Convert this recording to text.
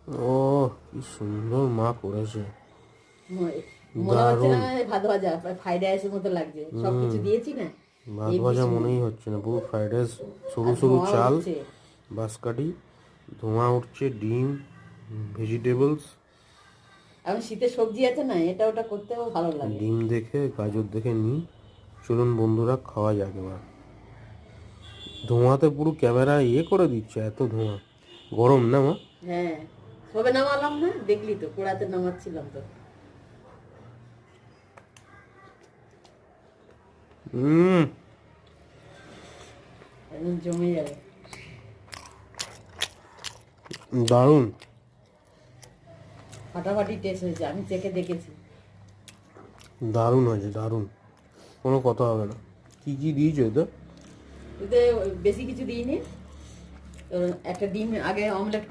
ও কি সুন্দর মা করেছে, মনে হচ্ছে দারুণ। না ভাত ভাজা ফ্রাইড রাইসের মতো লাগছে, সবকিছু দিয়েছি না। ভাত হেভি ভাজা সুন্দর। মনেই হচ্ছে না, পুরো ফ্রাইড রাইস। সরু আর সরু ধোঁয়া চাল, উঠছে। বাঁশকাঠি, ধোঁয়া উঠছে, ডিম, ভেজিটেবলস। এখন শীতের সবজি আছে না, এটা ওটা করতেও ভালো লাগে। ডিম দেখে গাজর দেখে নিই। চলুন বন্ধুরা, খাওয়া যাক এবার। ধোঁয়াতে পুরো ক্যামেরা ইয়ে করে দিচ্ছে, এত ধোঁয়া। গরম না মা? হ্যাঁ, সবে নামালাম না, দেখলি তো কোড়াতে নামাচ্ছিলাম তো। হুম, একদম জমে যাবে। দারুণ। ফাটাফাটি টেস্ট হয়েছে, আমি চেখে দেখেছি। দারুণ হয়েছে, দারুণ। কোনো কথা হবে না। কি কি দিয়েছো তো? এতে বেশি কিছু দিইনি। তো একটা ডিম আগে অমলেট করে